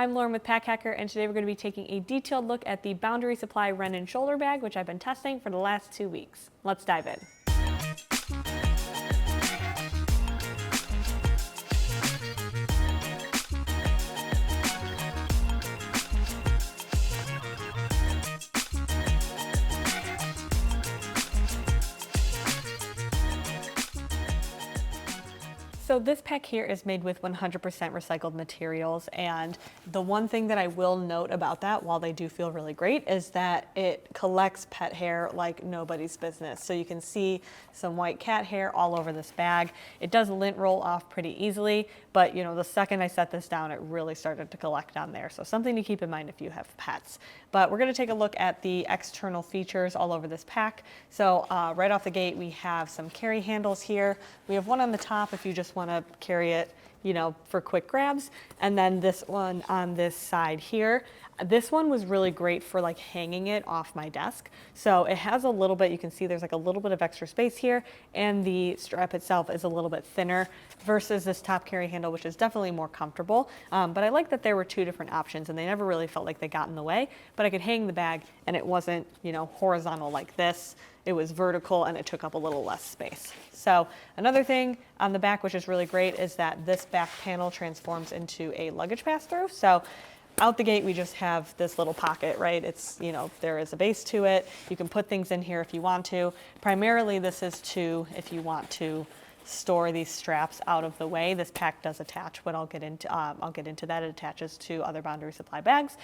I'm Lauren with Pack Hacker, and today we're going to be taking a detailed look at the Boundary Supply Rennen shoulder bag, which I've been testing for the last 2 weeks. Let's dive in. So this pack here is made with 100% recycled materials, and the one thing that I will note about that, while they do feel really great, is that it collects pet hair like nobody's business. So you can see some white cat hair all over this bag. It does lint roll off pretty easily, but the second I set this down, it really started to collect on there. So something to keep in mind if you have pets. But we're going to take a look at the external features all over this pack. So right off the gate, we have some carry handles here. We have one on the top if you just want to carry it, for quick grabs. And then this one on this side here. This one was really great for like hanging it off my desk. So it has a little bit, you can see there's like a little bit of extra space here, and the strap itself is a little bit thinner versus this top carry handle, which is definitely more comfortable. But I like that there were two different options, and they never really felt like they got in the way, but I could hang the bag and it wasn't, horizontal like this. It was vertical and it took up a little less space. So another thing on the back, which is really great, is that this back panel transforms into a luggage pass-through. So out the gate, we just have this little pocket, right? It's, there is a base to it. You can put things in here if you want to. Primarily, this is if you want to store these straps out of the way. This pack does attach, but I'll get into that. It attaches to other Boundary Supply bags.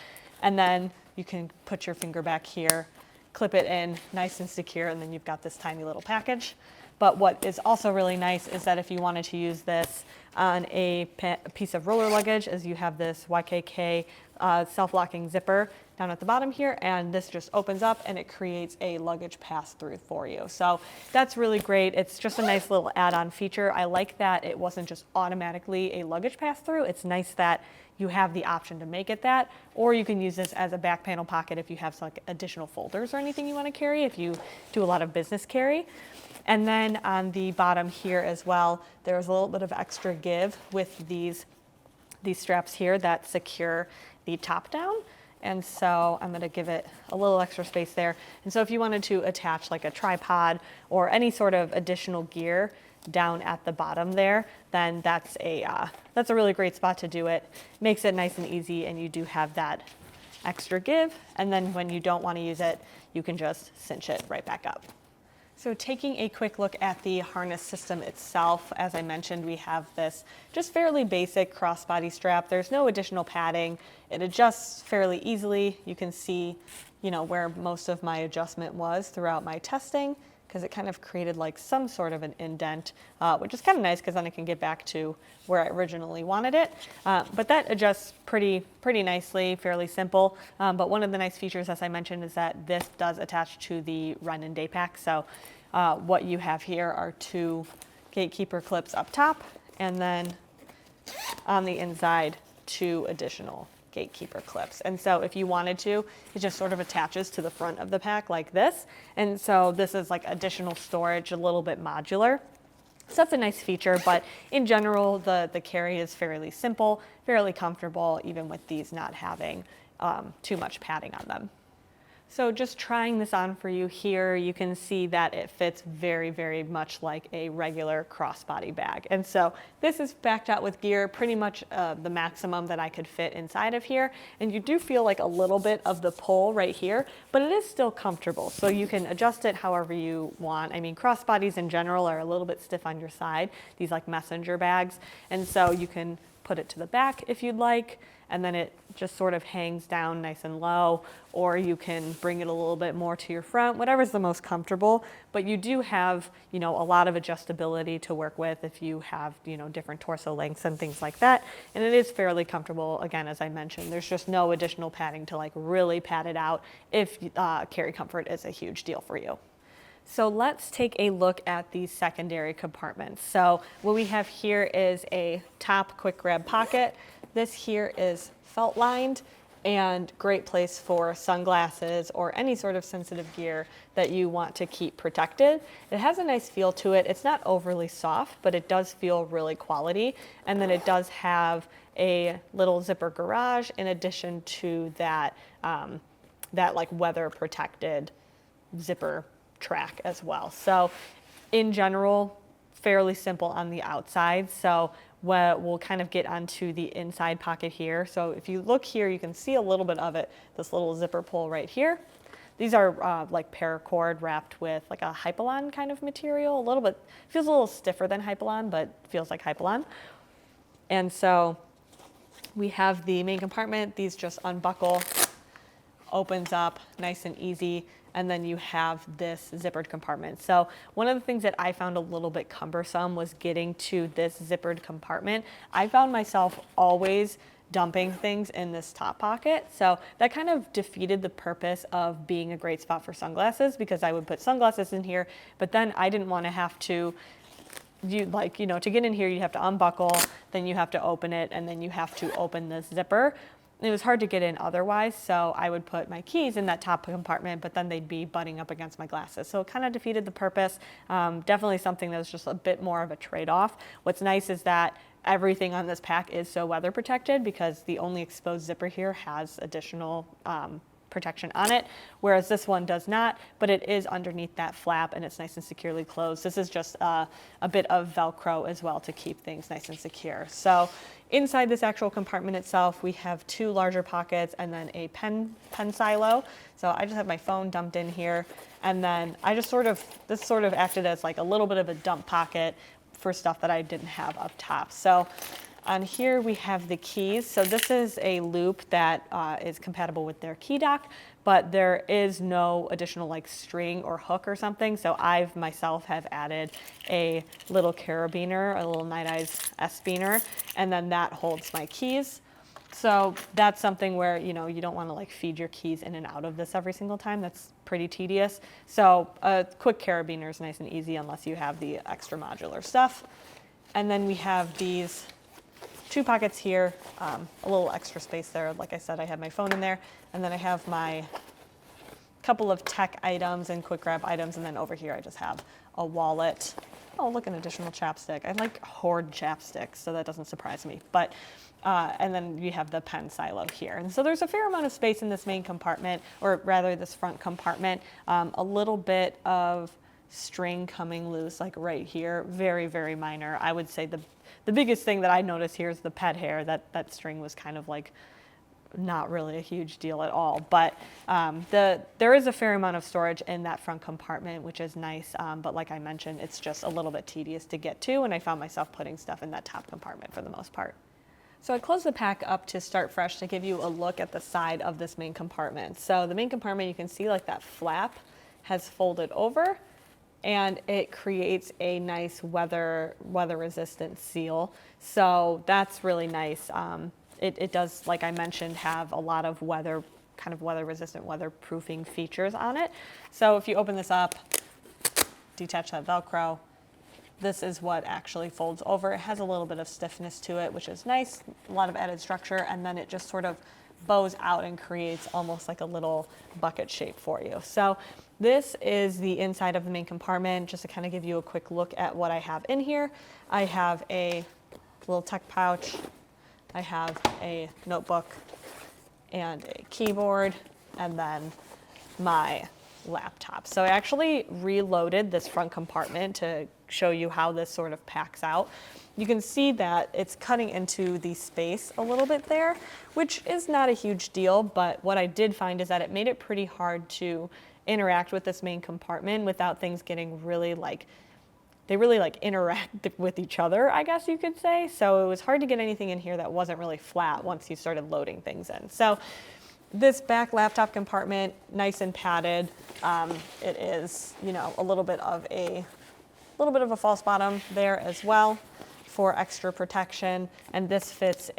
And then you can put your finger back here, clip it in nice and secure, and then you've got this tiny little package. But what is also really nice is that if you wanted to use this on a piece of roller luggage, is you have this YKK self-locking zipper down at the bottom here, and this just opens up and it creates a luggage pass-through for you. So that's really great. It's just a nice little add-on feature. I like that it wasn't just automatically a luggage pass-through. It's nice that you have the option to make it that, or you can use this as a back panel pocket if you have some additional folders or anything you want to carry, if you do a lot of business carry. And then on the bottom here as well, there's a little bit of extra give with these straps here that secure the top down. And so I'm going to give it a little extra space there. And so if you wanted to attach like a tripod or any sort of additional gear down at the bottom there, then that's a really great spot to do it. Makes it nice and easy, and you do have that extra give. And then when you don't want to use it, you can just cinch it right back up. So taking a quick look at the harness system itself, as I mentioned, we have this just fairly basic crossbody strap. There's no additional padding. It adjusts fairly easily. You can see, where most of my adjustment was throughout my testing, because it kind of created like some sort of an indent, which is kind of nice because then I can get back to where I originally wanted it. But that adjusts pretty nicely, fairly simple. But one of the nice features, as I mentioned, is that this does attach to the Rennen day pack. So what you have here are two gatekeeper clips up top, and then on the inside, two additional gatekeeper clips. And so if you wanted to, it just sort of attaches to the front of the pack like this. And so this is like additional storage, a little bit modular. So that's a nice feature, but in general, the carry is fairly simple, fairly comfortable, even with these not having too much padding on them. So just trying this on for you here, you can see that it fits very, very much like a regular crossbody bag. And so this is backed out with gear, pretty much the maximum that I could fit inside of here. And you do feel like a little bit of the pull right here, but it is still comfortable. So you can adjust it however you want. I mean, crossbodies in general are a little bit stiff on your side, these like messenger bags. And so you can put it to the back if you'd like, and then it just sort of hangs down nice and low, or you can bring it a little bit more to your front, whatever's the most comfortable. But you do have, a lot of adjustability to work with if you have, different torso lengths and things like that. And it is fairly comfortable. Again, as I mentioned, there's just no additional padding to like really pad it out if carry comfort is a huge deal for you. So let's take a look at these secondary compartments. So what we have here is a top quick grab pocket. This here is felt lined and great place for sunglasses or any sort of sensitive gear that you want to keep protected. It has a nice feel to it. It's not overly soft, but it does feel really quality. And then it does have a little zipper garage in addition to that, that like weather protected zipper track as well. So in general, fairly simple on the outside. So we'll kind of get onto the inside pocket here. So if you look here, you can see a little bit of it, this little zipper pull right here. These are like paracord wrapped with like a Hypalon kind of material, a little bit, feels a little stiffer than Hypalon, but feels like Hypalon. And so we have the main compartment. These just unbuckle, opens up nice and easy. And then you have this zippered compartment. So one of the things that I found a little bit cumbersome was getting to this zippered compartment. I found myself always dumping things in this top pocket. So that kind of defeated the purpose of being a great spot for sunglasses, because I would put sunglasses in here, but then I didn't want to have to, to get in here, you have to unbuckle, then you have to open it, and then you have to open this zipper. It was hard to get in otherwise, so I would put my keys in that top compartment, but then they'd be butting up against my glasses. So it kind of defeated the purpose. Definitely something that was just a bit more of a trade-off. What's nice is that everything on this pack is so weather protected, because the only exposed zipper here has additional protection on it, whereas this one does not, but it is underneath that flap and it's nice and securely closed. This is just a bit of Velcro as well to keep things nice and secure. So inside this actual compartment itself, we have two larger pockets and then a pen silo. So I just have my phone dumped in here, and then this sort of acted as like a little bit of a dump pocket for stuff that I didn't have up top. So on here we have the keys. So this is a loop that is compatible with their key dock, but there is no additional like string or hook or something. So I myself have added a little carabiner, a little Night Eyes S-biner, and then that holds my keys. So that's something where, you don't want to like feed your keys in and out of this every single time. That's pretty tedious. So a quick carabiner is nice and easy unless you have the extra modular stuff. And then we have these two pockets here, a little extra space there. Like I said, I have my phone in there, and then I have my couple of tech items and quick grab items, and then over here I just have a wallet. Oh, look, an additional chapstick. I like hoard chapsticks, so that doesn't surprise me. But and then you have the pen silo here. And so there's a fair amount of space in this main compartment, or rather this front compartment. A little bit of string coming loose, like right here. Very, very minor. I would say the biggest thing that I noticed here is the pet hair. That string was kind of like not really a huge deal at all. But there is a fair amount of storage in that front compartment, which is nice. But like I mentioned, it's just a little bit tedious to get to, and I found myself putting stuff in that top compartment for the most part. So I closed the pack up to start fresh to give you a look at the side of this main compartment. So the main compartment, you can see like that flap has folded over, and it creates a nice weather resistant seal. So that's really nice. It does, like I mentioned, have a lot of weather resistant, weatherproofing features on it. So if you open this up, detach that Velcro, this is what actually folds over. It has a little bit of stiffness to it, which is nice, a lot of added structure, and then it just sort of bows out and creates almost like a little bucket shape for you. So this is the inside of the main compartment. Just to kind of give you a quick look at what I have in here. I have a little tech pouch. I have a notebook and a keyboard, and then my laptop. So I actually reloaded this front compartment to show you how this sort of packs out. You can see that it's cutting into the space a little bit there, which is not a huge deal, but what I did find is that it made it pretty hard to interact with this main compartment without things getting really they really interact with each other, I guess you could say. So it was hard to get anything in here that wasn't really flat once you started loading things in. So this back laptop compartment, nice and padded. It is, a little bit of a false bottom there as well for extra protection. And this fits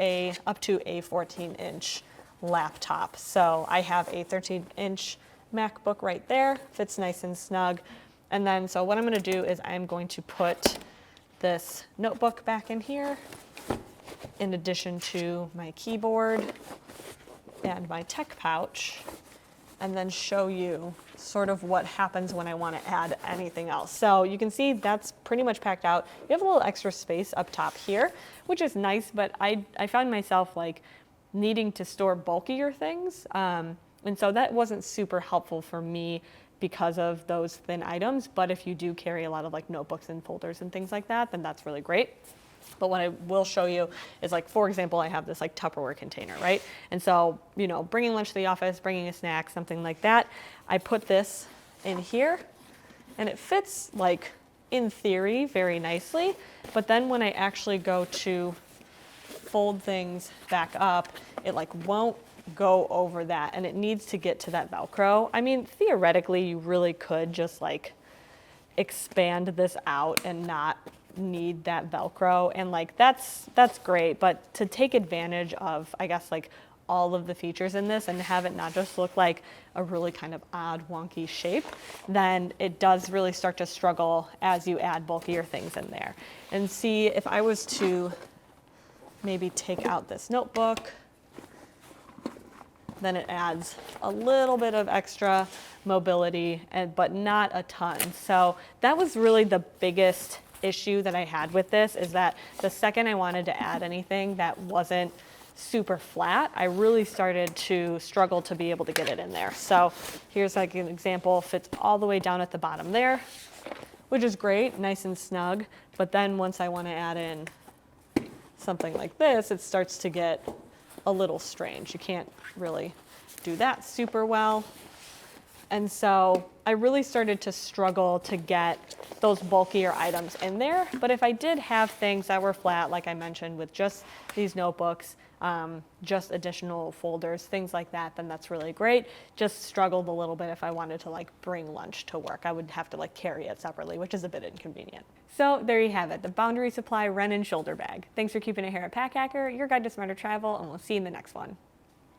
up to a 14-inch laptop. So I have a 13-inch MacBook right there, fits nice and snug. And then, so what I'm going to do is I'm going to put this notebook back in here, in addition to my keyboard and my tech pouch. and then show you sort of what happens when I want to add anything else. So you can see that's pretty much packed out. You have a little extra space up top here, which is nice, but I found myself like needing to store bulkier things. And so that wasn't super helpful for me because of those thin items. But if you do carry a lot of like notebooks and folders and things like that, then that's really great. But what I will show you is, like, for example, I have this like Tupperware container, right? And so, you know, bringing lunch to the office, bringing a snack, something like that, I put this in here and it fits, like, in theory very nicely. But then when I actually go to fold things back up, it like won't go over that, and it needs to get to that Velcro. I mean, theoretically, you really could just like expand this out and not need that Velcro, and like that's great, but to take advantage of, I guess, like all of the features in this and have it not just look like a really kind of odd wonky shape, then it does really start to struggle as you add bulkier things in there. And see, if I was to maybe take out this notebook, then it adds a little bit of extra mobility, but not a ton. So that was really the biggest issue that I had with this, is that the second I wanted to add anything that wasn't super flat, I really started to struggle to be able to get it in there. So here's like an example, fits all the way down at the bottom there, which is great, nice and snug. But then once I want to add in something like this, it starts to get a little strange. You can't really do that super well. And so I really started to struggle to get those bulkier items in there. But if I did have things that were flat, like I mentioned, with just these notebooks, just additional folders, things like that, then that's really great. Just struggled a little bit if I wanted to like bring lunch to work. I would have to like carry it separately, which is a bit inconvenient. So there you have it, the Boundary Supply Rennen shoulder bag. Thanks for keeping it here at Pack Hacker, your guide to smarter travel, and we'll see you in the next one.